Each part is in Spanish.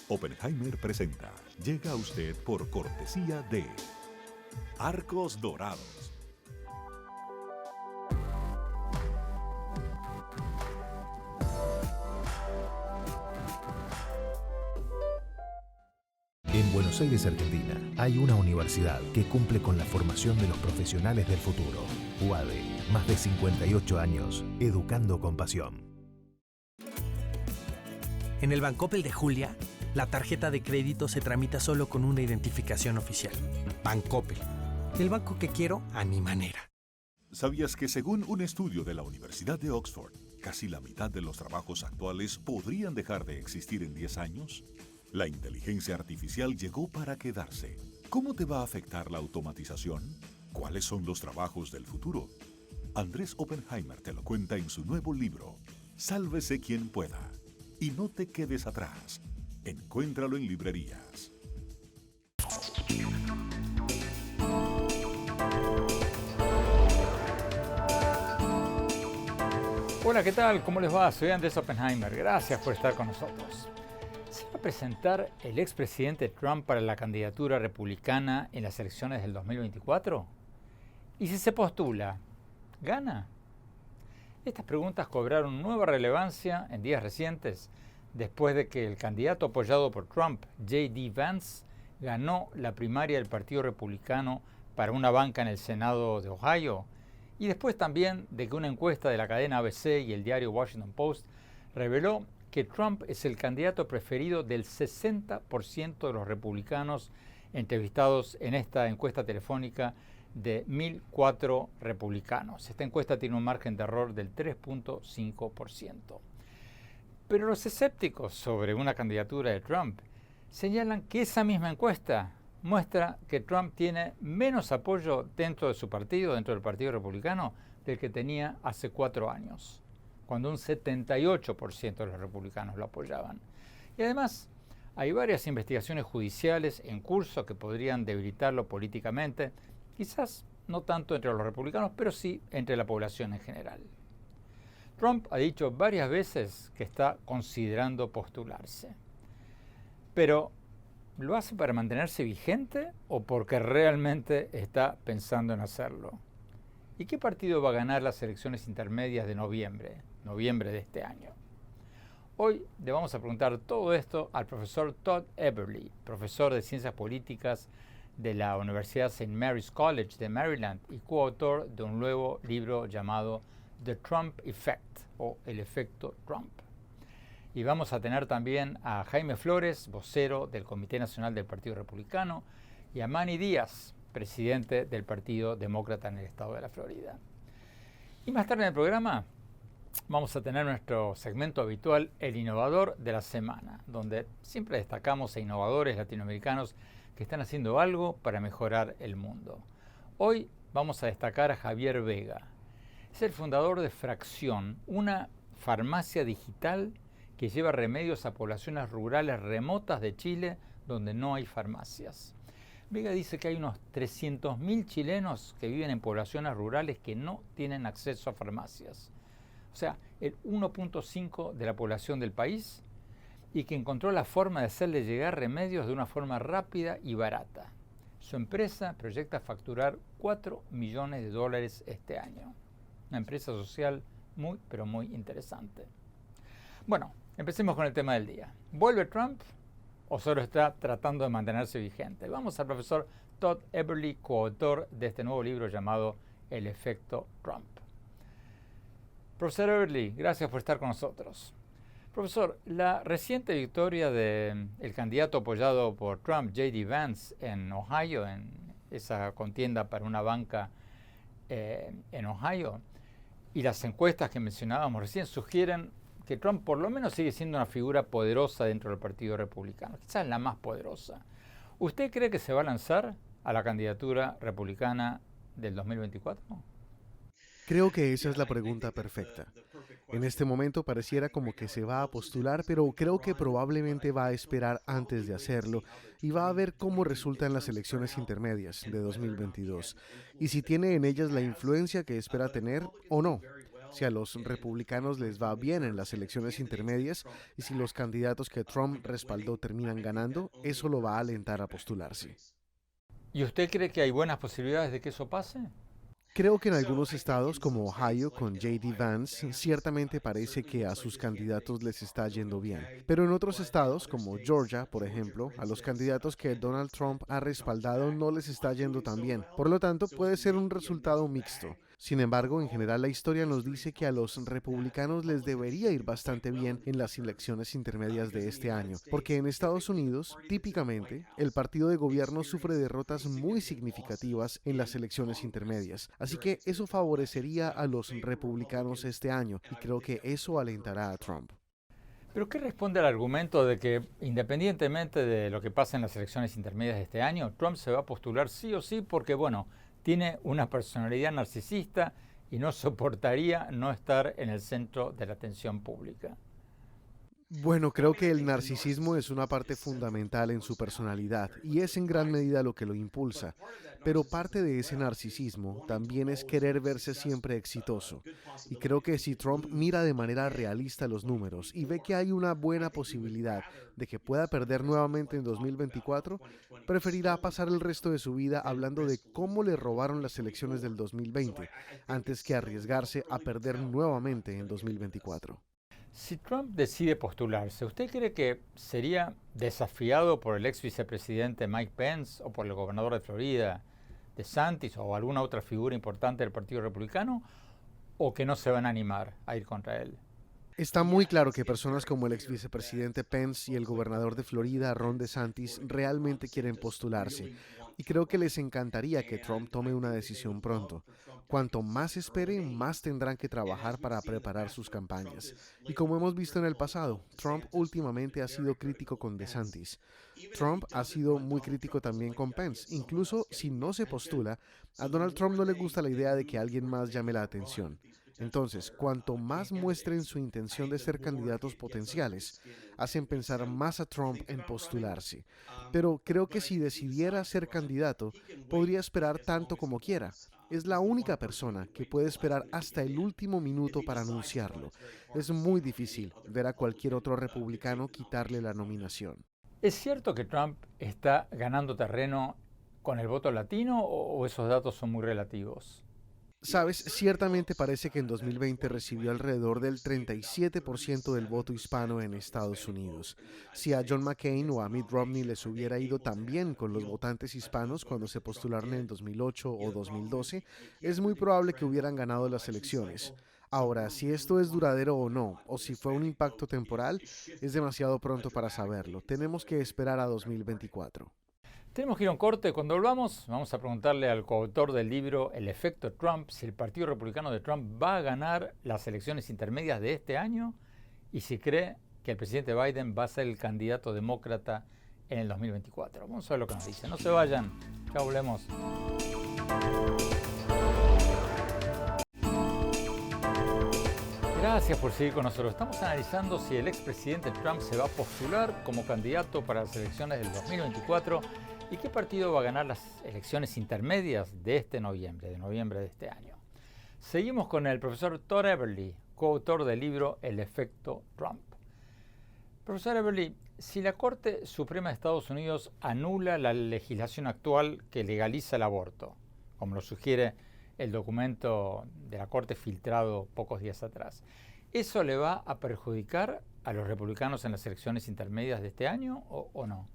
Oppenheimer presenta. Llega a usted por cortesía de Arcos Dorados. En Buenos Aires, Argentina, hay una universidad que cumple con la formación de los profesionales del futuro. UADE, más de 58 años, educando con pasión. En el Bancoppel de Julia, la tarjeta de crédito se tramita solo con una identificación oficial. Bancoppel, el banco que quiero a mi manera. ¿Sabías que según un estudio de la Universidad de Oxford, casi la mitad de los trabajos actuales podrían dejar de existir en 10 años? La inteligencia artificial llegó para quedarse. ¿Cómo te va a afectar la automatización? ¿Cuáles son los trabajos del futuro? Andrés Oppenheimer te lo cuenta en su nuevo libro, Sálvese quien pueda. Y no te quedes atrás. Encuéntralo en librerías. Hola, ¿qué tal? ¿Cómo les va? Soy Andrés Oppenheimer. Gracias por estar con nosotros. ¿Se va a presentar el expresidente Trump para la candidatura republicana en las elecciones del 2024? ¿Y si se postula, gana? Estas preguntas cobraron nueva relevancia en días recientes después de que el candidato apoyado por Trump, J.D. Vance, ganó la primaria del Partido Republicano para una banca en el Senado de Ohio, y después también de que una encuesta de la cadena ABC y el diario Washington Post reveló que Trump es el candidato preferido del 60% de los republicanos entrevistados en esta encuesta telefónica de 1.004 republicanos. Esta encuesta tiene un margen de error del 3.5%. Pero los escépticos sobre una candidatura de Trump señalan que esa misma encuesta muestra que Trump tiene menos apoyo dentro de su partido, dentro del Partido Republicano, del que tenía hace 4 años, cuando un 78% de los republicanos lo apoyaban. Y además, hay varias investigaciones judiciales en curso que podrían debilitarlo políticamente, quizás no tanto entre los republicanos, pero sí entre la población en general. Trump ha dicho varias veces que está considerando postularse. Pero, ¿lo hace para mantenerse vigente o porque realmente está pensando en hacerlo? ¿Y qué partido va a ganar las elecciones intermedias de noviembre de este año? Hoy le vamos a preguntar todo esto al profesor Todd Eberly, profesor de Ciencias Políticas de la Universidad St. Mary's College de Maryland y coautor de un nuevo libro llamado The Trump Effect, o El efecto Trump. Y vamos a tener también a Jaime Flores, vocero del Comité Nacional del Partido Republicano, y a Manny Díaz, presidente del Partido Demócrata en el estado de la Florida. Y más tarde en el programa vamos a tener nuestro segmento habitual, El Innovador de la Semana, donde siempre destacamos a innovadores latinoamericanos que están haciendo algo para mejorar el mundo. Hoy vamos a destacar a Javier Vega. Es el fundador de Fracción, una farmacia digital que lleva remedios a poblaciones rurales remotas de Chile donde no hay farmacias. Vega dice que hay unos 300.000 chilenos que viven en poblaciones rurales que no tienen acceso a farmacias. O sea, el 1.5 de la población del país, y que encontró la forma de hacerle llegar remedios de una forma rápida y barata. Su empresa proyecta facturar $4 millones este año. Una empresa social muy, pero muy interesante. Bueno, empecemos con el tema del día. ¿Vuelve Trump o solo está tratando de mantenerse vigente? Vamos al profesor Todd Eberly, coautor de este nuevo libro llamado El efecto Trump. Profesor Eberly, gracias por estar con nosotros. Profesor, la reciente victoria del candidato apoyado por Trump, J.D. Vance, en Ohio, en esa contienda para una banca en Ohio, y las encuestas que mencionábamos recién sugieren que Trump por lo menos sigue siendo una figura poderosa dentro del Partido Republicano, quizás la más poderosa. ¿Usted cree que se va a lanzar a la candidatura republicana del 2024? Creo que esa es la pregunta perfecta. En este momento pareciera como que se va a postular, pero creo que probablemente va a esperar antes de hacerlo y va a ver cómo resultan las elecciones intermedias de 2022 y si tiene en ellas la influencia que espera tener o no. Si a los republicanos les va bien en las elecciones intermedias y si los candidatos que Trump respaldó terminan ganando, eso lo va a alentar a postularse. ¿Y usted cree que hay buenas posibilidades de que eso pase? Creo que en algunos estados, como Ohio, con J.D. Vance, ciertamente parece que a sus candidatos les está yendo bien. Pero en otros estados, como Georgia, por ejemplo, a los candidatos que Donald Trump ha respaldado no les está yendo tan bien. Por lo tanto, puede ser un resultado mixto. Sin embargo, en general la historia nos dice que a los republicanos les debería ir bastante bien en las elecciones intermedias de este año, porque en Estados Unidos, típicamente, el partido de gobierno sufre derrotas muy significativas en las elecciones intermedias. Así que eso favorecería a los republicanos este año y creo que eso alentará a Trump. ¿Pero qué responde al argumento de que, independientemente de lo que pase en las elecciones intermedias de este año, Trump se va a postular sí o sí porque, bueno, tiene una personalidad narcisista y no soportaría no estar en el centro de la atención pública? Bueno, creo que el narcisismo es una parte fundamental en su personalidad y es en gran medida lo que lo impulsa. Pero parte de ese narcisismo también es querer verse siempre exitoso. Y creo que si Trump mira de manera realista los números y ve que hay una buena posibilidad de que pueda perder nuevamente en 2024, preferirá pasar el resto de su vida hablando de cómo le robaron las elecciones del 2020 antes que arriesgarse a perder nuevamente en 2024. Si Trump decide postularse, ¿usted cree que sería desafiado por el ex vicepresidente Mike Pence o por el gobernador de Florida, DeSantis o alguna otra figura importante del Partido Republicano, o que no se van a animar a ir contra él? Está muy claro que personas como el ex vicepresidente Pence y el gobernador de Florida, Ron DeSantis, realmente quieren postularse. Y creo que les encantaría que Trump tome una decisión pronto. Cuanto más esperen, más tendrán que trabajar para preparar sus campañas. Y como hemos visto en el pasado, Trump últimamente ha sido crítico con DeSantis. Trump ha sido muy crítico también con Pence. Incluso si no se postula, a Donald Trump no le gusta la idea de que alguien más llame la atención. Entonces, cuanto más muestren su intención de ser candidatos potenciales, hacen pensar más a Trump en postularse. Pero creo que si decidiera ser candidato, podría esperar tanto como quiera. Es la única persona que puede esperar hasta el último minuto para anunciarlo. Es muy difícil ver a cualquier otro republicano quitarle la nominación. ¿Es cierto que Trump está ganando terreno con el voto latino o esos datos son muy relativos? Sabes, ciertamente parece que en 2020 recibió alrededor del 37% del voto hispano en Estados Unidos. Si a John McCain o a Mitt Romney les hubiera ido tan bien con los votantes hispanos cuando se postularon en 2008 o 2012, es muy probable que hubieran ganado las elecciones. Ahora, si esto es duradero o no, o si fue un impacto temporal, es demasiado pronto para saberlo. Tenemos que esperar a 2024. Tenemos que ir a un corte. Cuando volvamos, vamos a preguntarle al coautor del libro El efecto Trump si el Partido Republicano de Trump va a ganar las elecciones intermedias de este año y si cree que el presidente Biden va a ser el candidato demócrata en el 2024. Vamos a ver lo que nos dice. No se vayan. Ya volvemos. Gracias por seguir con nosotros. Estamos analizando si el expresidente Trump se va a postular como candidato para las elecciones del 2024 y qué partido va a ganar las elecciones intermedias de noviembre de este año. Seguimos con el profesor Todd Everly, coautor del libro El efecto Trump. Profesor Everly, si la Corte Suprema de Estados Unidos anula la legislación actual que legaliza el aborto, como lo sugiere el documento de la Corte filtrado pocos días atrás, ¿eso le va a perjudicar a los republicanos en las elecciones intermedias de este año o no?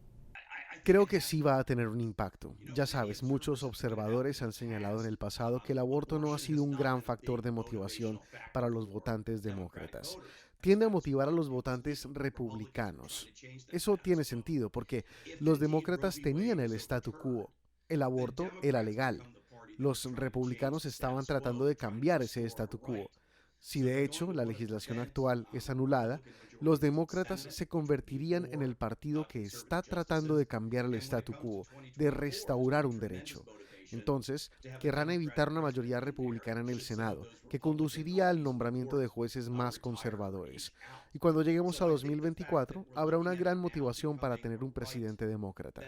Creo que sí va a tener un impacto. Ya sabes, muchos observadores han señalado en el pasado que el aborto no ha sido un gran factor de motivación para los votantes demócratas. Tiende a motivar a los votantes republicanos. Eso tiene sentido porque los demócratas tenían el statu quo. El aborto era legal. Los republicanos estaban tratando de cambiar ese statu quo. Si de hecho la legislación actual es anulada, los demócratas se convertirían en el partido que está tratando de cambiar el statu quo, de restaurar un derecho. Entonces, querrán evitar una mayoría republicana en el Senado, que conduciría al nombramiento de jueces más conservadores. Y cuando lleguemos a 2024, habrá una gran motivación para tener un presidente demócrata.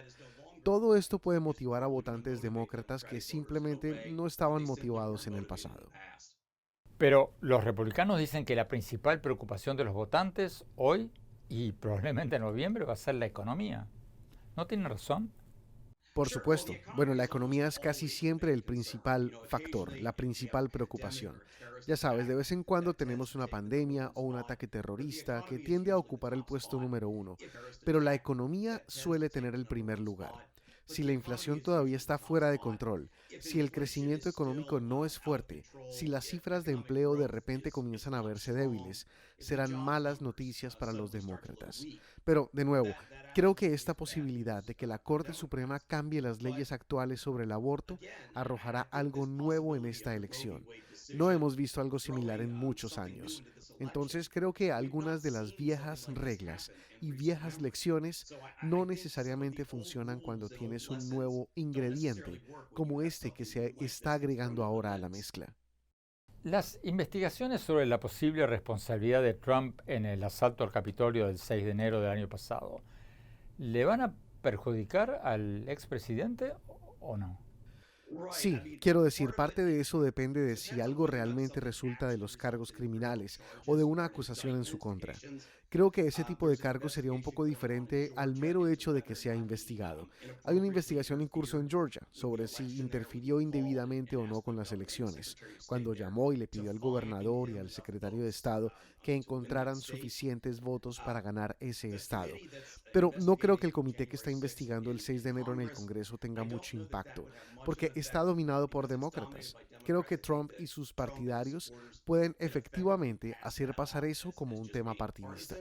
Todo esto puede motivar a votantes demócratas que simplemente no estaban motivados en el pasado. Pero los republicanos dicen que la principal preocupación de los votantes hoy y probablemente en noviembre va a ser la economía. ¿No tienen razón? Por supuesto. Bueno, la economía es casi siempre el principal factor, la principal preocupación. Ya sabes, de vez en cuando tenemos una pandemia o un ataque terrorista que tiende a ocupar el puesto número uno, pero la economía suele tener el primer lugar. Si la inflación todavía está fuera de control, si el crecimiento económico no es fuerte, si las cifras de empleo de repente comienzan a verse débiles, serán malas noticias para los demócratas. Pero, de nuevo, creo que esta posibilidad de que la Corte Suprema cambie las leyes actuales sobre el aborto arrojará algo nuevo en esta elección. No hemos visto algo similar en muchos años. Entonces creo que algunas de las viejas reglas y viejas lecciones no necesariamente funcionan cuando tienes un nuevo ingrediente como este que se está agregando ahora a la mezcla. Las investigaciones sobre la posible responsabilidad de Trump en el asalto al Capitolio del 6 de enero del año pasado, ¿le van a perjudicar al expresidente o no? Sí, quiero decir, parte de eso depende de si algo realmente resulta de los cargos criminales o de una acusación en su contra. Creo que ese tipo de cargo sería un poco diferente al mero hecho de que sea investigado. Hay una investigación en curso en Georgia sobre si interfirió indebidamente o no con las elecciones, cuando llamó y le pidió al gobernador y al secretario de Estado que encontraran suficientes votos para ganar ese estado. Pero no creo que el comité que está investigando el 6 de enero en el Congreso tenga mucho impacto, porque está dominado por demócratas. Creo que Trump y sus partidarios pueden efectivamente hacer pasar eso como un tema partidista.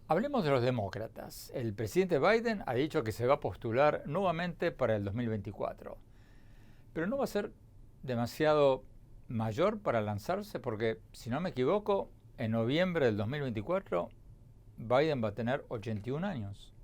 Hablemos de los demócratas. El presidente Biden ha dicho que se va a postular nuevamente para el 2024. Pero no va a ser demasiado mayor para lanzarse porque, si no me equivoco, en noviembre del 2024 Biden va a tener 81 años.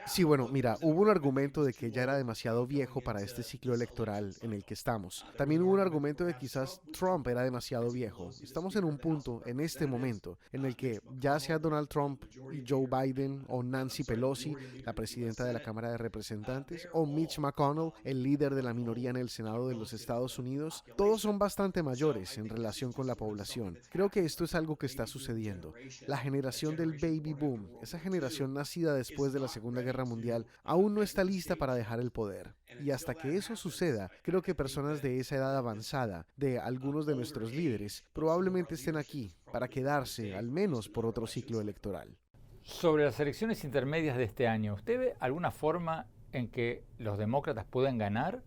Sí, bueno, mira, hubo un argumento de que ya era demasiado viejo para este ciclo electoral en el que estamos. También hubo un argumento de que quizás Trump era demasiado viejo. Estamos en un punto, en este momento, en el que ya sea Donald Trump y Joe Biden o Nancy Pelosi, la presidenta de la Cámara de Representantes, o Mitch McConnell, el líder de la minoría en el Senado de los Estados Unidos, todos son bastante mayores en relación con la población. Creo que esto es algo que está sucediendo. La generación del baby boom, esa generación nacida después de la Segunda Guerra Mundial, aún no está lista para dejar el poder. Y hasta que eso suceda, creo que personas de esa edad avanzada, de algunos de nuestros líderes, probablemente estén aquí para quedarse, al menos por otro ciclo electoral. Sobre las elecciones intermedias de este año, ¿usted ve alguna forma en que los demócratas pueden ganar?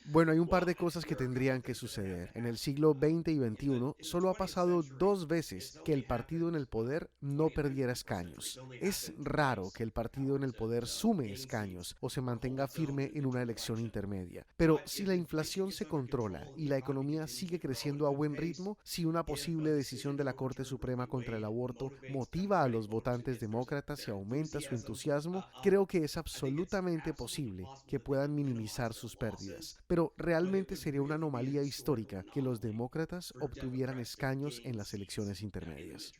Bueno, hay un par de cosas que tendrían que suceder. En el siglo XX y XXI solo ha pasado 2 veces que el partido en el poder no perdiera escaños. Es raro que el partido en el poder sume escaños o se mantenga firme en una elección intermedia. Pero si la inflación se controla y la economía sigue creciendo a buen ritmo, si una posible decisión de la Corte Suprema contra el aborto motiva a los votantes demócratas y aumenta su entusiasmo, creo que es absolutamente posible que puedan minimizar sus pérdidas. Pero realmente sería una anomalía histórica que los demócratas obtuvieran escaños en las elecciones intermedias.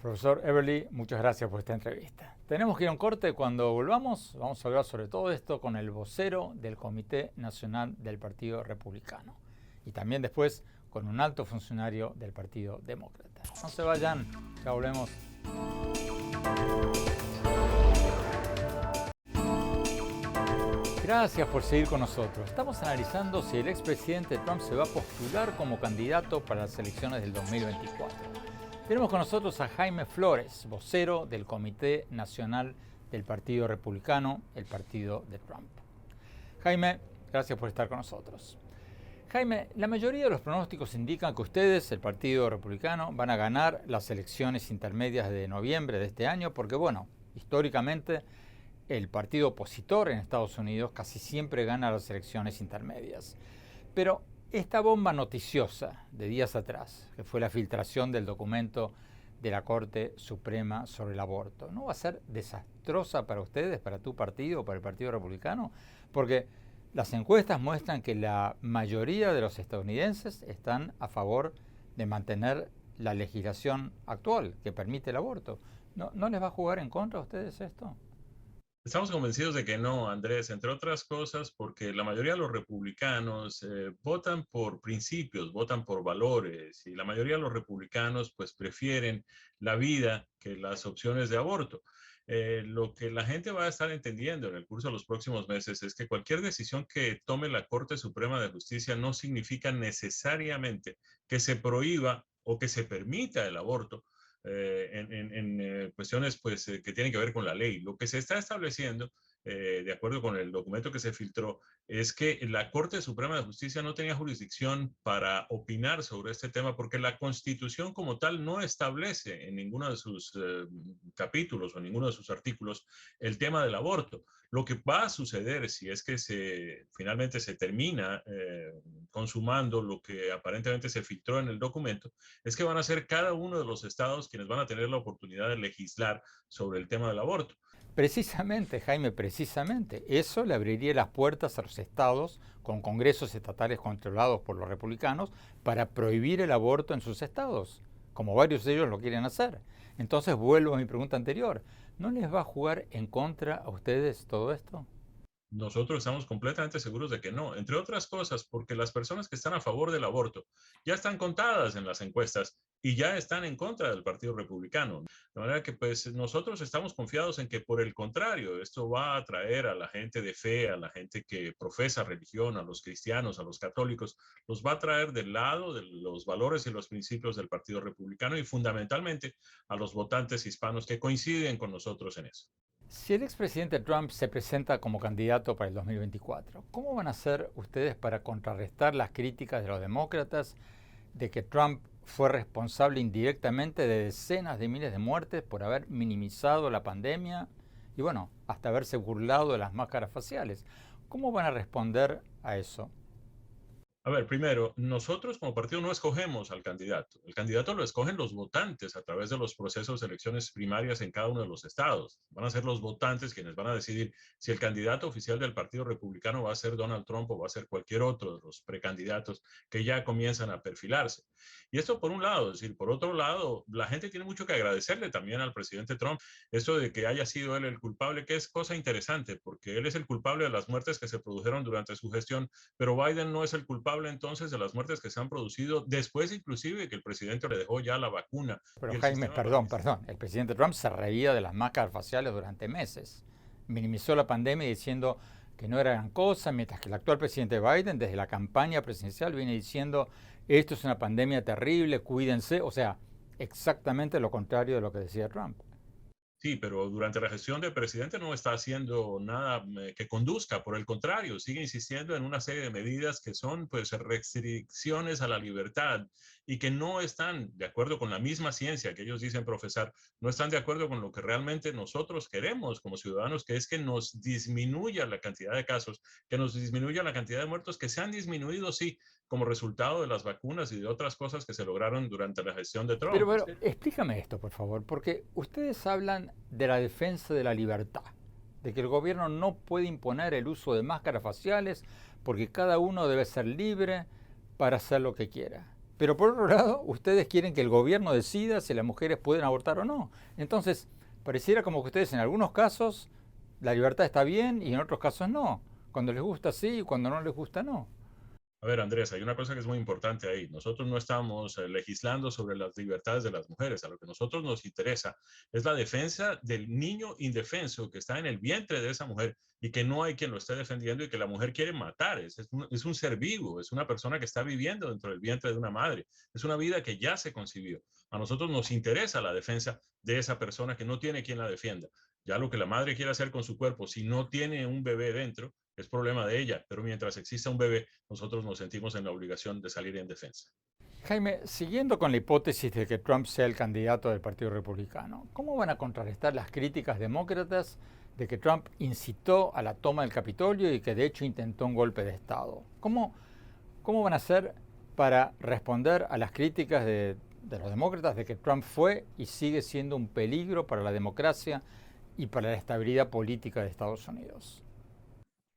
Profesor Eberly, muchas gracias por esta entrevista. Tenemos que ir a un corte. Cuando volvamos, vamos a hablar sobre todo esto con el vocero del Comité Nacional del Partido Republicano y también después con un alto funcionario del Partido Demócrata. No se vayan, ya volvemos. Gracias por seguir con nosotros. Estamos analizando si el expresidente Trump se va a postular como candidato para las elecciones del 2024. Tenemos con nosotros a Jaime Flores, vocero del Comité Nacional del Partido Republicano, el partido de Trump. Jaime, gracias por estar con nosotros. Jaime, la mayoría de los pronósticos indican que ustedes, el Partido Republicano, van a ganar las elecciones intermedias de noviembre de este año porque, bueno, históricamente el partido opositor en Estados Unidos casi siempre gana las elecciones intermedias. Pero esta bomba noticiosa de días atrás, que fue la filtración del documento de la Corte Suprema sobre el aborto, ¿no va a ser desastrosa para ustedes, para tu partido, para el Partido Republicano? Porque las encuestas muestran que la mayoría de los estadounidenses están a favor de mantener la legislación actual que permite el aborto. ¿No les va a jugar en contra a ustedes esto? Estamos convencidos de que no, Andrés, entre otras cosas porque la mayoría de los republicanos votan por principios, votan por valores y la mayoría de los republicanos pues prefieren la vida que las opciones de aborto. Lo que la gente va a estar entendiendo en el curso de los próximos meses es que cualquier decisión que tome la Corte Suprema de Justicia no significa necesariamente que se prohíba o que se permita el aborto cuestiones pues, que tienen que ver con la ley. Lo que se está estableciendo, de acuerdo con el documento que se filtró, es que la Corte Suprema de Justicia no tenía jurisdicción para opinar sobre este tema porque la Constitución como tal no establece en ninguno de sus capítulos o en ninguno de sus artículos el tema del aborto. Lo que va a suceder si es que finalmente se termina consumando lo que aparentemente se filtró en el documento, es que van a ser cada uno de los estados quienes van a tener la oportunidad de legislar sobre el tema del aborto. Precisamente, Jaime, precisamente. Eso le abriría las puertas a los estados con congresos estatales controlados por los republicanos para prohibir el aborto en sus estados, como varios de ellos lo quieren hacer. Entonces vuelvo a mi pregunta anterior. ¿No les va a jugar en contra a ustedes todo esto? Nosotros estamos completamente seguros de que no, entre otras cosas porque las personas que están a favor del aborto ya están contadas en las encuestas y ya están en contra del Partido Republicano. De manera que pues nosotros estamos confiados en que por el contrario, esto va a atraer a la gente de fe, a la gente que profesa religión, a los cristianos, a los católicos, los va a traer del lado de los valores y los principios del Partido Republicano y fundamentalmente a los votantes hispanos que coinciden con nosotros en eso. Si el expresidente Trump se presenta como candidato para el 2024, ¿cómo van a hacer ustedes para contrarrestar las críticas de los demócratas de que Trump fue responsable indirectamente de decenas de miles de muertes por haber minimizado la pandemia y bueno, hasta haberse burlado de las máscaras faciales? ¿Cómo van a responder a eso? A ver, primero, nosotros como partido no escogemos al candidato. El candidato lo escogen los votantes a través de los procesos de elecciones primarias en cada uno de los estados. Van a ser los votantes quienes van a decidir si el candidato oficial del Partido Republicano va a ser Donald Trump o va a ser cualquier otro de los precandidatos que ya comienzan a perfilarse. Y esto por un lado, es decir, por otro lado, la gente tiene mucho que agradecerle también al presidente Trump eso de que haya sido él el culpable, que es cosa interesante, porque él es el culpable de las muertes que se produjeron durante su gestión, pero Biden no es el culpable entonces de las muertes que se han producido después inclusive que el presidente le dejó ya la vacuna. Pero Y el Jaime, sistema perdón, el presidente Trump se reía de las máscaras faciales durante meses. Minimizó la pandemia diciendo que no era gran cosa, mientras que el actual presidente Biden desde la campaña presidencial viene diciendo esto es una pandemia terrible, cuídense, o sea, exactamente lo contrario de lo que decía Trump. Sí, pero durante la gestión del presidente no está haciendo nada que conduzca, por el contrario, sigue insistiendo en una serie de medidas que son pues restricciones a la libertad y que no están de acuerdo con la misma ciencia que ellos dicen profesar, no están de acuerdo con lo que realmente nosotros queremos como ciudadanos, que es que nos disminuya la cantidad de casos, que nos disminuya la cantidad de muertos, que se han disminuido, sí, como resultado de las vacunas y de otras cosas que se lograron durante la gestión de Trump. Pero explícame esto, por favor, porque ustedes hablan de la defensa de la libertad, de que el gobierno no puede imponer el uso de máscaras faciales porque cada uno debe ser libre para hacer lo que quiera. Pero por otro lado, ustedes quieren que el gobierno decida si las mujeres pueden abortar o no. Entonces, pareciera como que ustedes en algunos casos la libertad está bien y en otros casos no. Cuando les gusta sí y cuando no les gusta no. A ver, Andrés, hay una cosa que es muy importante ahí. Nosotros no estamos legislando sobre las libertades de las mujeres. A lo que a nosotros nos interesa es la defensa del niño indefenso que está en el vientre de esa mujer y que no hay quien lo esté defendiendo y que la mujer quiere matar. Es un ser vivo, es una persona que está viviendo dentro del vientre de una madre. Es una vida que ya se concibió. A nosotros nos interesa la defensa de esa persona que no tiene quien la defienda. Ya lo que la madre quiere hacer con su cuerpo, si no tiene un bebé dentro, es problema de ella, pero mientras exista un bebé, nosotros nos sentimos en la obligación de salir en defensa. Jaime, siguiendo con la hipótesis de que Trump sea el candidato del Partido Republicano, ¿cómo van a contrarrestar las críticas demócratas de que Trump incitó a la toma del Capitolio y que de hecho intentó un golpe de Estado? ¿Cómo van a hacer para responder a las críticas de los demócratas de que Trump fue y sigue siendo un peligro para la democracia y para la estabilidad política de Estados Unidos?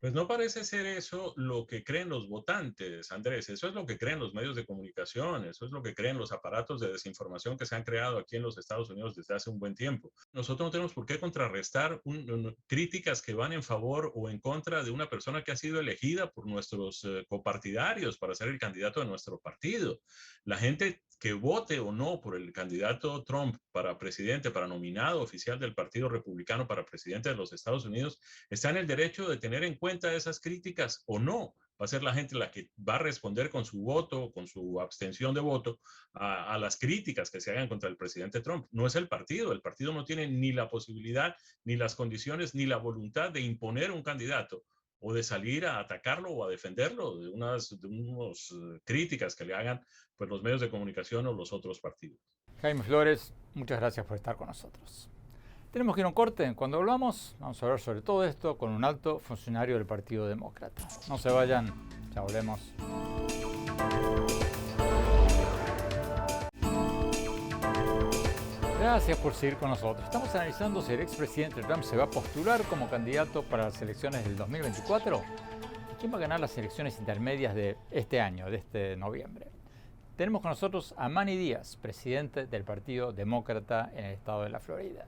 Pues no parece ser eso lo que creen los votantes, Andrés. Eso es lo que creen los medios de comunicación, eso es lo que creen los aparatos de desinformación que se han creado aquí en los Estados Unidos desde hace un buen tiempo. Nosotros no tenemos por qué contrarrestar críticas que van en favor o en contra de una persona que ha sido elegida por nuestros copartidarios para ser el candidato de nuestro partido. La gente que vote o no por el candidato Trump para presidente, para nominado oficial del Partido Republicano para presidente de los Estados Unidos, está en el derecho de tener en cuenta esas críticas o no. Va a ser la gente la que va a responder con su voto, con su abstención de voto a las críticas que se hagan contra el presidente Trump. No es el partido no tiene ni la posibilidad, ni las condiciones, ni la voluntad de imponer un candidato o de salir a atacarlo o a defenderlo de unas críticas que le hagan pues, los medios de comunicación o los otros partidos. Jaime Flores, muchas gracias por estar con nosotros. Tenemos que ir a un corte. Cuando volvamos, vamos a hablar sobre todo esto con un alto funcionario del Partido Demócrata. No se vayan, ya volvemos. Gracias por seguir con nosotros. Estamos analizando si el expresidente Trump se va a postular como candidato para las elecciones del 2024 y quién va a ganar las elecciones intermedias de este año, de este noviembre. Tenemos con nosotros a Manny Díaz, presidente del Partido Demócrata en el estado de la Florida.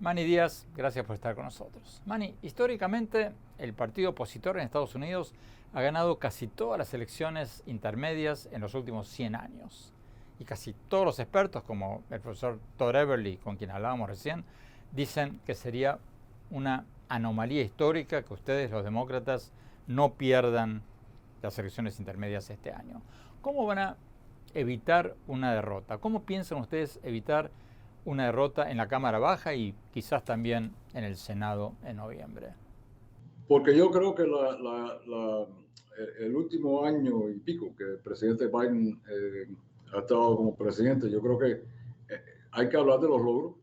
Manny Díaz, gracias por estar con nosotros. Manny, históricamente el partido opositor en Estados Unidos ha ganado casi todas las elecciones intermedias en los últimos 100 años. Y casi todos los expertos, como el profesor Todd Everly, con quien hablábamos recién, dicen que sería una anomalía histórica que ustedes, los demócratas, no pierdan las elecciones intermedias este año. ¿Cómo van a evitar una derrota? ¿Cómo piensan ustedes evitar una derrota en la Cámara Baja y quizás también en el Senado en noviembre? Porque yo creo que el último año y pico que el presidente Biden ha estado como presidente, yo creo que hay que hablar de los logros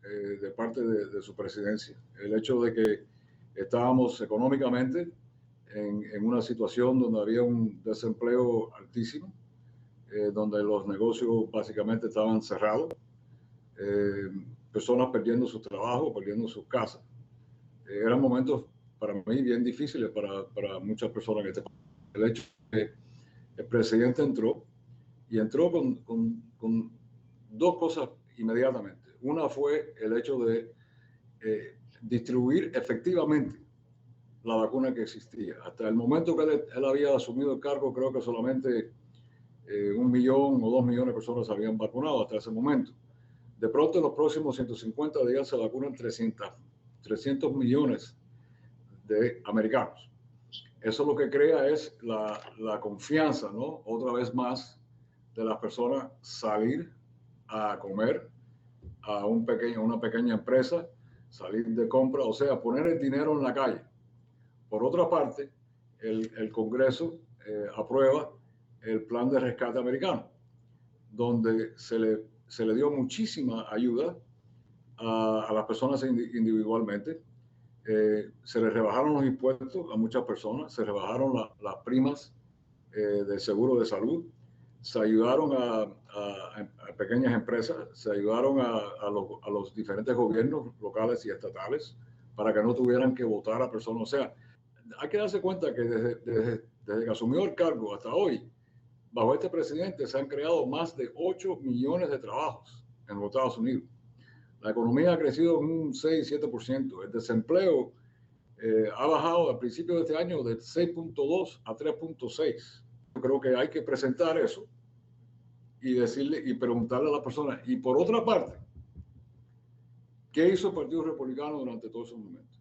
de parte de su presidencia. El hecho de que estábamos económicamente en una situación donde había un desempleo altísimo, donde los negocios básicamente estaban cerrados, personas perdiendo su trabajo, perdiendo sus casas. Eran momentos para mí bien difíciles para muchas personas en este país. El hecho de que el presidente entró con dos cosas inmediatamente. Una fue el hecho de distribuir efectivamente la vacuna que existía. Hasta el momento que él había asumido el cargo, creo que solamente 1 millón o 2 millones de personas se habían vacunado hasta ese momento. De pronto, en los próximos 150 días se vacunan 300 millones de americanos. Eso lo que crea es la confianza, ¿no? Otra vez más, de las personas salir a comer a una pequeña empresa, salir de compra, o sea, poner el dinero en la calle. Por otra parte, el Congreso aprueba el plan de rescate americano, donde se le dio muchísima ayuda a las personas individualmente. Se les rebajaron los impuestos a muchas personas, se rebajaron las primas de seguro de salud, se ayudaron a pequeñas empresas, se ayudaron a los diferentes gobiernos locales y estatales para que no tuvieran que votar a personas. O sea, hay que darse cuenta que desde que asumió el cargo hasta hoy, bajo este presidente se han creado más de 8 millones de trabajos en los Estados Unidos. La economía ha crecido en un 6-7%. El desempleo ha bajado al principio de este año de 6.2 a 3.6. Yo creo que hay que presentar eso y decirle y preguntarle a la persona. Y por otra parte, ¿qué hizo el Partido Republicano durante todos esos momentos?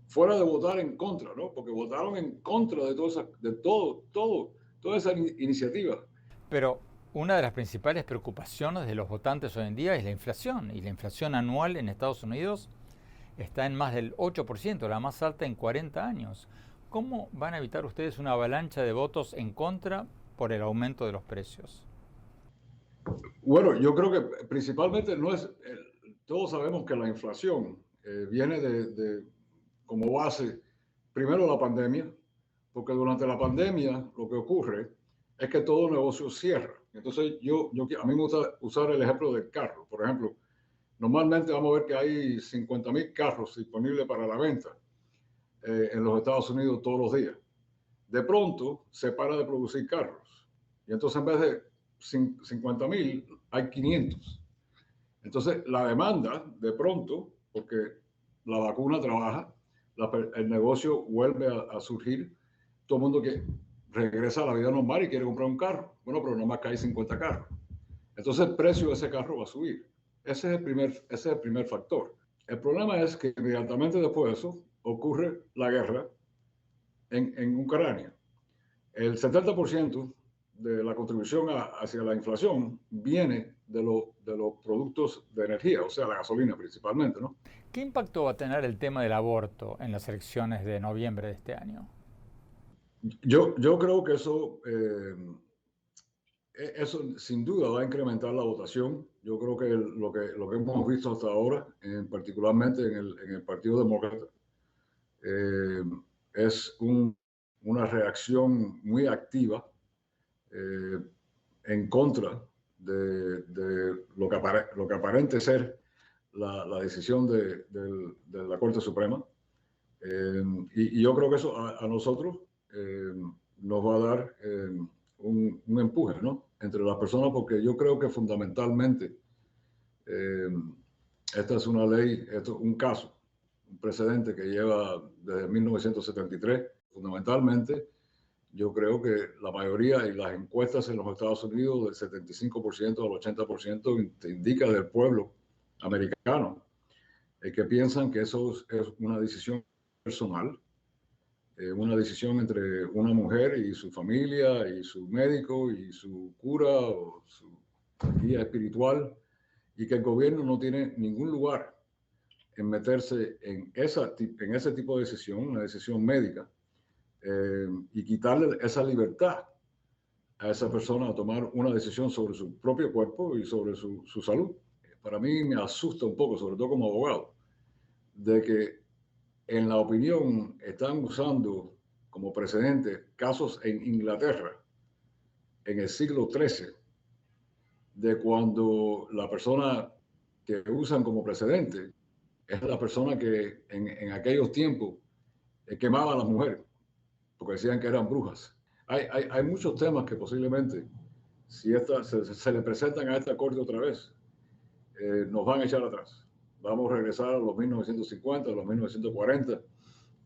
Fuera de votar en contra, ¿no? Porque votaron en contra de toda esa iniciativa. Pero una de las principales preocupaciones de los votantes hoy en día es la inflación. Y la inflación anual en Estados Unidos está en más del 8%, la más alta en 40 años. ¿Cómo van a evitar ustedes una avalancha de votos en contra por el aumento de los precios? Bueno, yo creo que principalmente no es... todos sabemos que la inflación viene como base, primero la pandemia, porque durante la pandemia lo que ocurre es que todo negocio cierra. Entonces a mí me gusta usar el ejemplo del carro. Por ejemplo, normalmente vamos a ver que hay 50,000 carros disponibles para la venta. en los Estados Unidos todos los días. De pronto se para de producir carros. Y entonces en vez de 50.000 hay 500. Entonces la demanda de pronto, porque la vacuna trabaja, el negocio vuelve a surgir, todo el mundo que regresa a la vida normal y quiere comprar un carro. Bueno, pero nomás que hay 50 carros. Entonces el precio de ese carro va a subir. Ese es el primer factor. El problema es que inmediatamente después de eso ocurre la guerra en Ucrania. El 70% de la contribución hacia la inflación viene de los productos de energía, o sea, la gasolina principalmente, ¿no? ¿Qué impacto va a tener el tema del aborto en las elecciones de noviembre de este año? Yo creo que eso sin duda va a incrementar la votación. Yo creo que lo que hemos visto hasta ahora, particularmente en el Partido Demócrata, es una reacción muy activa en contra de lo que aparente ser la decisión de la Corte Suprema. Y yo creo que eso a nosotros nos va a dar un empuje, ¿no? Entre las personas, porque yo creo que fundamentalmente esta es una ley, esto es un caso, un precedente que lleva desde 1973. Fundamentalmente, yo creo que la mayoría y las encuestas en los Estados Unidos, del 75% al 80%, te indica del pueblo americano que piensan que eso es una decisión personal, una decisión entre una mujer y su familia y su médico y su cura o su guía espiritual, y que el gobierno no tiene ningún lugar en meterse en ese tipo de decisión, una decisión médica, y quitarle esa libertad a esa persona a tomar una decisión sobre su propio cuerpo y sobre su salud. Para mí me asusta un poco, sobre todo como abogado, de que en la opinión están usando como precedente casos en Inglaterra en el siglo XIII, de cuando la persona que usan como precedente es la persona que en aquellos tiempos quemaba a las mujeres, porque decían que eran brujas. Hay muchos temas que posiblemente, si se le presentan a esta corte otra vez, nos van a echar atrás. Vamos a regresar a los 1950, a los 1940,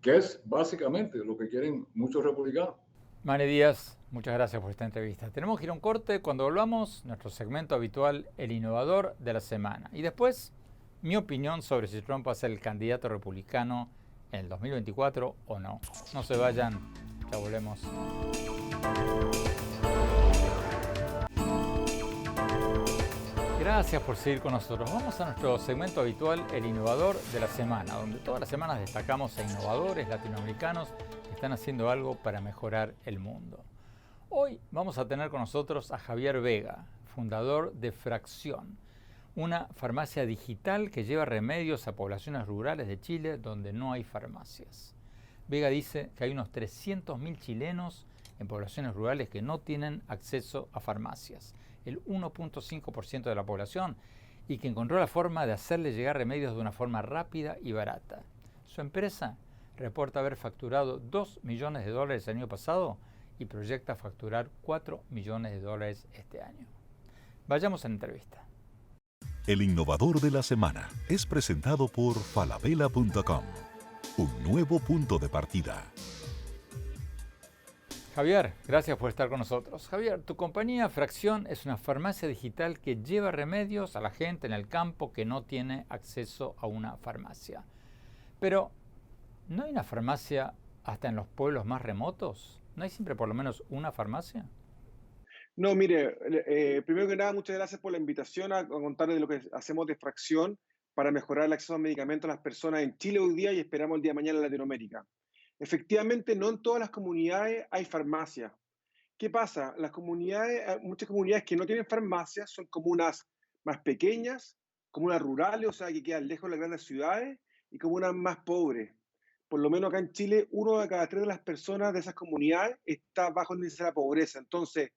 que es básicamente lo que quieren muchos republicanos. Manny Díaz, muchas gracias por esta entrevista. Tenemos que ir a un corte. Cuando volvamos, nuestro segmento habitual, el innovador de la semana. Y después, mi opinión sobre si Trump va a ser el candidato republicano en el 2024 o no. No se vayan, ya volvemos. Gracias por seguir con nosotros. Vamos a nuestro segmento habitual, el innovador de la semana, donde todas las semanas destacamos a innovadores latinoamericanos que están haciendo algo para mejorar el mundo. Hoy vamos a tener con nosotros a Javier Vega, fundador de Fracción, una farmacia digital que lleva remedios a poblaciones rurales de Chile donde no hay farmacias. Vega dice que hay unos 300.000 chilenos en poblaciones rurales que no tienen acceso a farmacias, el 1.5% de la población, y que encontró la forma de hacerle llegar remedios de una forma rápida y barata. Su empresa reporta haber facturado $2 millones el año pasado y proyecta facturar $4 millones este año. Vayamos a la entrevista. El innovador de la semana es presentado por falabella.com, un nuevo punto de partida. Javier, gracias por estar con nosotros. Javier, tu compañía Fracción es una farmacia digital que lleva remedios a la gente en el campo que no tiene acceso a una farmacia. Pero, ¿no hay una farmacia hasta en los pueblos más remotos? ¿No hay siempre por lo menos una farmacia? No, mire, primero que nada, muchas gracias por la invitación a contarles de lo que hacemos de Fracción para mejorar el acceso a medicamentos a las personas en Chile hoy día y esperamos el día de mañana en Latinoamérica. Efectivamente, no en todas las comunidades hay farmacia. ¿Qué pasa? Muchas comunidades que no tienen farmacias son comunas más pequeñas, comunas rurales, o sea, que quedan lejos de las grandes ciudades, y comunas más pobres. Por lo menos acá en Chile, 1 de cada 3 de las personas de esas comunidades está bajo el índice de la pobreza. Entonces,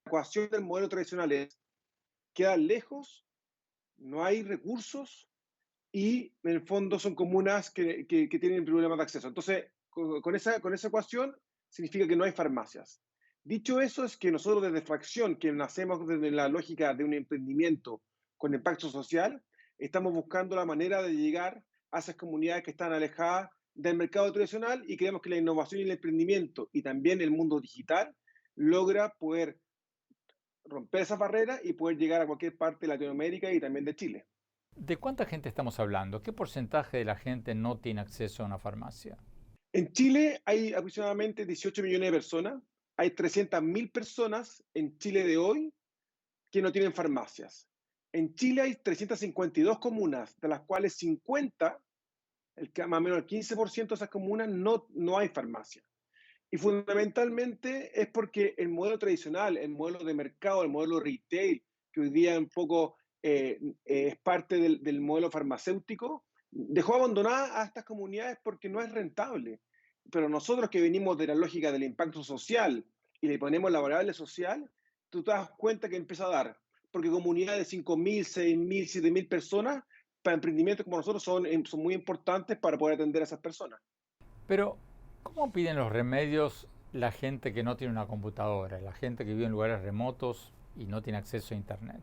la ecuación del modelo tradicional es: quedan lejos, no hay recursos y en el fondo son comunas que tienen problemas de acceso. Entonces, con esa ecuación significa que no hay farmacias. Dicho eso, es que nosotros desde Fracción, que nacemos desde la lógica de un emprendimiento con impacto social, estamos buscando la manera de llegar a esas comunidades que están alejadas del mercado tradicional y creemos que la innovación y el emprendimiento y también el mundo digital logra poder romper esas barreras y poder llegar a cualquier parte de Latinoamérica y también de Chile. ¿De cuánta gente estamos hablando? ¿Qué porcentaje de la gente no tiene acceso a una farmacia? En Chile hay aproximadamente 18 millones de personas. Hay 300.000 personas en Chile de hoy que no tienen farmacias. En Chile hay 352 comunas, de las cuales 50, más o menos el 15% de esas comunas no hay farmacia. Y fundamentalmente es porque el modelo tradicional, el modelo de mercado, el modelo retail, que hoy día un poco es parte del modelo farmacéutico, dejó abandonadas a estas comunidades porque no es rentable. Pero nosotros que venimos de la lógica del impacto social y le ponemos la variable social, tú te das cuenta que empieza a dar. Porque comunidades de 5.000, 6.000, 7.000 personas, para emprendimientos como nosotros, son muy importantes para poder atender a esas personas. Pero, ¿cómo piden los remedios la gente que no tiene una computadora, la gente que vive en lugares remotos y no tiene acceso a Internet?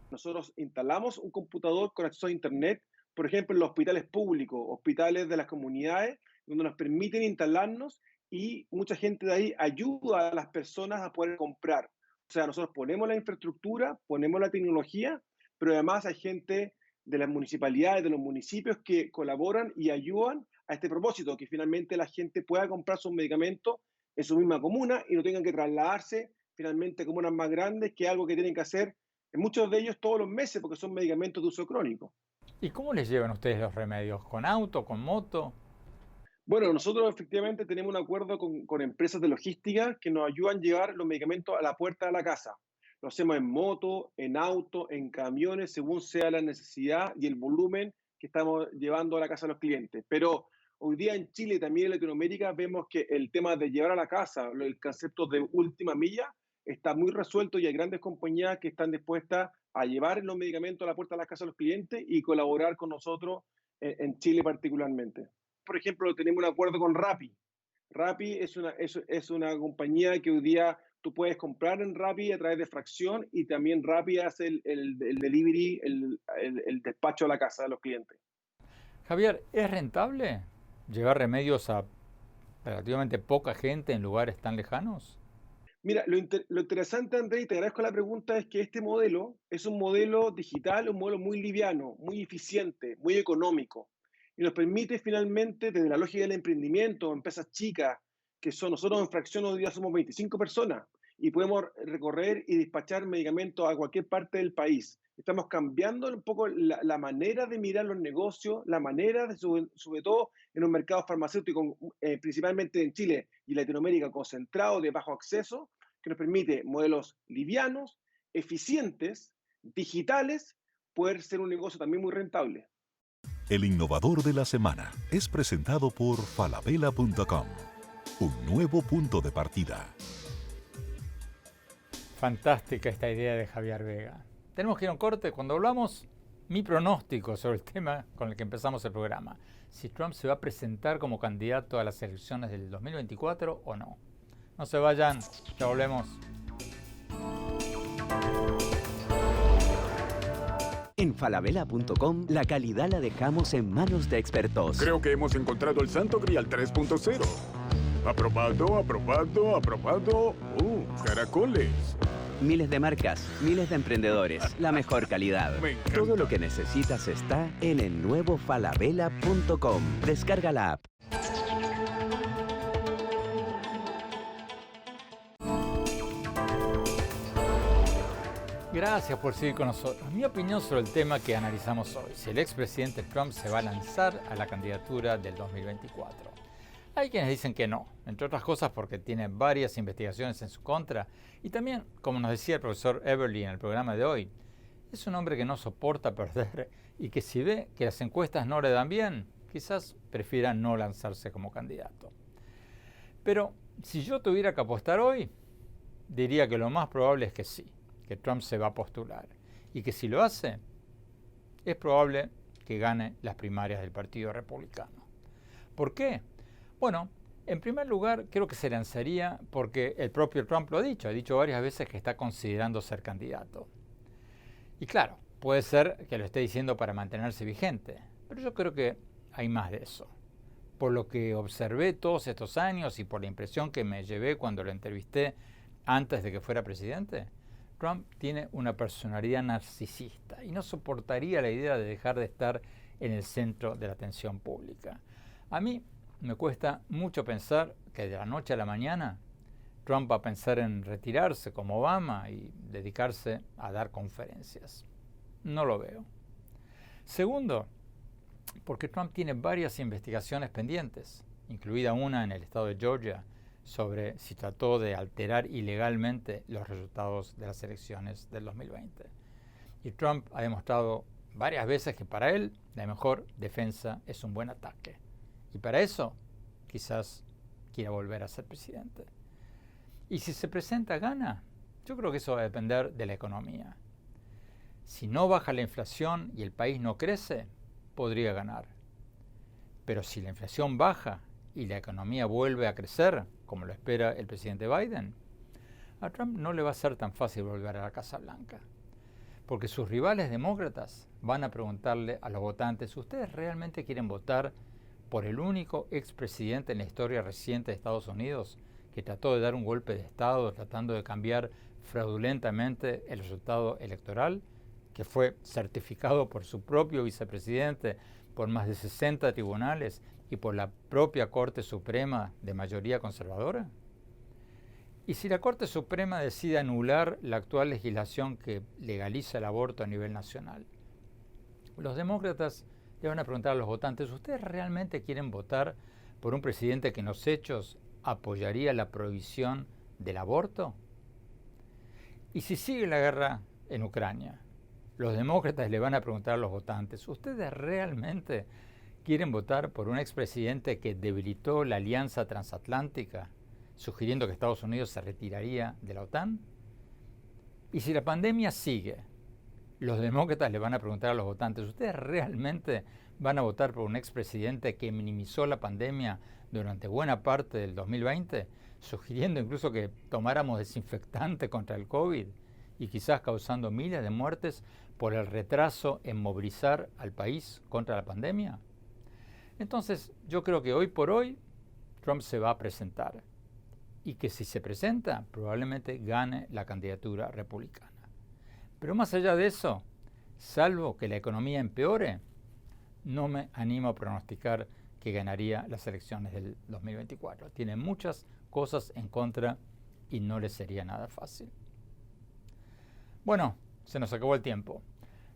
Nosotros instalamos un computador con acceso a Internet, por ejemplo, en los hospitales públicos, hospitales de las comunidades, donde nos permiten instalarnos y mucha gente de ahí ayuda a las personas a poder comprar. O sea, nosotros ponemos la infraestructura, ponemos la tecnología, pero además hay gente de las municipalidades, de los municipios que colaboran y ayudan a este propósito, que finalmente la gente pueda comprar sus medicamentos en su misma comuna y no tengan que trasladarse finalmente a comunas más grandes, que es algo que tienen que hacer en muchos de ellos todos los meses porque son medicamentos de uso crónico. ¿Y cómo les llevan ustedes los remedios? ¿Con auto, con moto? Bueno, nosotros efectivamente tenemos un acuerdo con empresas de logística que nos ayudan a llevar los medicamentos a la puerta de la casa. Lo hacemos en moto, en auto, en camiones, según sea la necesidad y el volumen que estamos llevando a la casa de los clientes. Pero hoy día en Chile y también en Latinoamérica vemos que el tema de llevar a la casa, el concepto de última milla, está muy resuelto y hay grandes compañías que están dispuestas a llevar los medicamentos a la puerta de la casa de los clientes y colaborar con nosotros en Chile particularmente. Por ejemplo, tenemos un acuerdo con Rappi. Rappi es una compañía que hoy día tú puedes comprar en Rappi a través de Fracción y también Rappi hace el delivery, el despacho a la casa de los clientes. Javier, ¿es rentable llevar remedios a relativamente poca gente en lugares tan lejanos? Mira, lo interesante, André, y te agradezco la pregunta, es que este modelo es un modelo digital, un modelo muy liviano, muy eficiente, muy económico. Y nos permite finalmente, desde la lógica del emprendimiento, empresas chicas, que son nosotros en Fracción hoy día somos 25 personas y podemos recorrer y despachar medicamentos a cualquier parte del país. Estamos cambiando un poco la manera de mirar los negocios, la manera, sobre todo en un mercado farmacéutico, principalmente en Chile y Latinoamérica, concentrado de bajo acceso, que nos permite modelos livianos, eficientes, digitales, poder ser un negocio también muy rentable. El innovador de la semana es presentado por falabella.com, un nuevo punto de partida. Fantástica esta idea de Javier Vega. Tenemos que ir a un corte. Cuando hablamos, mi pronóstico sobre el tema con el que empezamos el programa. Si Trump se va a presentar como candidato a las elecciones del 2024 o no. No se vayan, ya volvemos. En falabella.com la calidad la dejamos en manos de expertos. Creo que hemos encontrado el Santo Grial 3.0. Aprobado, aprobado, aprobado. Caracoles. Miles de marcas, miles de emprendedores, la mejor calidad. Todo lo que necesitas está en el nuevo falabella.com. Descarga la app. Gracias por seguir con nosotros. Mi opinión sobre el tema que analizamos hoy, si el expresidente Trump se va a lanzar a la candidatura del 2024. Hay quienes dicen que no, entre otras cosas porque tiene varias investigaciones en su contra y también, como nos decía el profesor Everly en el programa de hoy, es un hombre que no soporta perder y que si ve que las encuestas no le dan bien, quizás prefiera no lanzarse como candidato. Pero si yo tuviera que apostar hoy, diría que lo más probable es que sí, que Trump se va a postular y que si lo hace, es probable que gane las primarias del Partido Republicano. ¿Por qué? Bueno, en primer lugar, creo que se lanzaría porque el propio Trump lo ha dicho varias veces que está considerando ser candidato. Y claro, puede ser que lo esté diciendo para mantenerse vigente, pero yo creo que hay más de eso. Por lo que observé todos estos años y por la impresión que me llevé cuando lo entrevisté antes de que fuera presidente, Trump tiene una personalidad narcisista y no soportaría la idea de dejar de estar en el centro de la atención pública. A mí me cuesta mucho pensar que de la noche a la mañana Trump va a pensar en retirarse como Obama y dedicarse a dar conferencias. No lo veo. Segundo, porque Trump tiene varias investigaciones pendientes, incluida una en el estado de Georgia, sobre si trató de alterar ilegalmente los resultados de las elecciones del 2020. Y Trump ha demostrado varias veces que para él la mejor defensa es un buen ataque. Y para eso quizás quiera volver a ser presidente. Y si se presenta gana, yo creo que eso va a depender de la economía. Si no baja la inflación y el país no crece, podría ganar. Pero si la inflación baja y la economía vuelve a crecer, como lo espera el presidente Biden, a Trump no le va a ser tan fácil volver a la Casa Blanca. Porque sus rivales demócratas van a preguntarle a los votantes, ¿ustedes realmente quieren votar por el único expresidente en la historia reciente de Estados Unidos que trató de dar un golpe de Estado tratando de cambiar fraudulentamente el resultado electoral, que fue certificado por su propio vicepresidente, por más de 60 tribunales y por la propia Corte Suprema de mayoría conservadora? Y si la Corte Suprema decide anular la actual legislación que legaliza el aborto a nivel nacional, los demócratas le van a preguntar a los votantes, ¿ustedes realmente quieren votar por un presidente que en los hechos apoyaría la prohibición del aborto? Y si sigue la guerra en Ucrania, los demócratas le van a preguntar a los votantes, ¿ustedes realmente quieren votar por un expresidente que debilitó la alianza transatlántica, sugiriendo que Estados Unidos se retiraría de la OTAN? Y si la pandemia sigue, los demócratas le van a preguntar a los votantes, ¿ustedes realmente van a votar por un expresidente que minimizó la pandemia durante buena parte del 2020, sugiriendo incluso que tomáramos desinfectante contra el COVID y quizás causando miles de muertes por el retraso en movilizar al país contra la pandemia? Entonces, yo creo que hoy por hoy Trump se va a presentar y que si se presenta, probablemente gane la candidatura republicana. Pero más allá de eso, salvo que la economía empeore, no me animo a pronosticar que ganaría las elecciones del 2024. Tiene muchas cosas en contra y no le sería nada fácil. Bueno, se nos acabó el tiempo.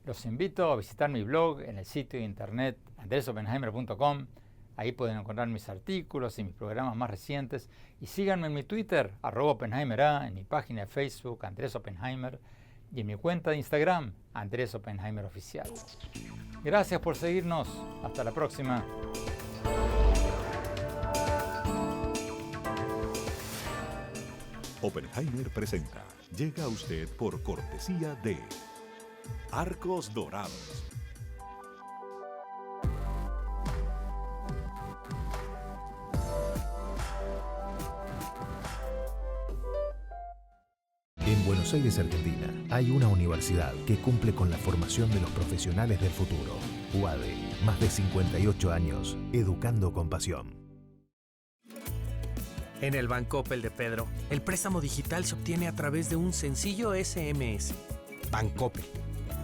Los invito a visitar mi blog en el sitio de internet andresopenheimer.com. Ahí pueden encontrar mis artículos y mis programas más recientes. Y síganme en mi Twitter, @OpenheimerA, en mi página de Facebook, Andrés Oppenheimer, y en mi cuenta de Instagram, Andrés Oppenheimer Oficial. Gracias por seguirnos. Hasta la próxima. Oppenheimer presenta. Llega a usted por cortesía de Arcos Dorados. En Buenos Aires, Argentina, hay una universidad que cumple con la formación de los profesionales del futuro. UADE, más de 58 años, educando con pasión. En el Bancoppel de Pedro, el préstamo digital se obtiene a través de un sencillo SMS. Bancoppel,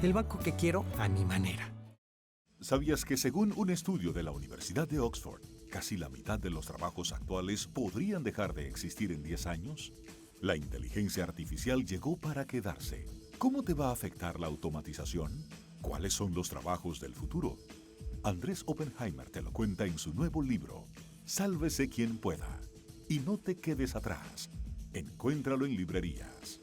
el banco que quiero a mi manera. ¿Sabías que según un estudio de la Universidad de Oxford, casi la mitad de los trabajos actuales podrían dejar de existir en 10 años? La inteligencia artificial llegó para quedarse. ¿Cómo te va a afectar la automatización? ¿Cuáles son los trabajos del futuro? Andrés Oppenheimer te lo cuenta en su nuevo libro, Sálvese quien pueda. Y no te quedes atrás. Encuéntralo en librerías.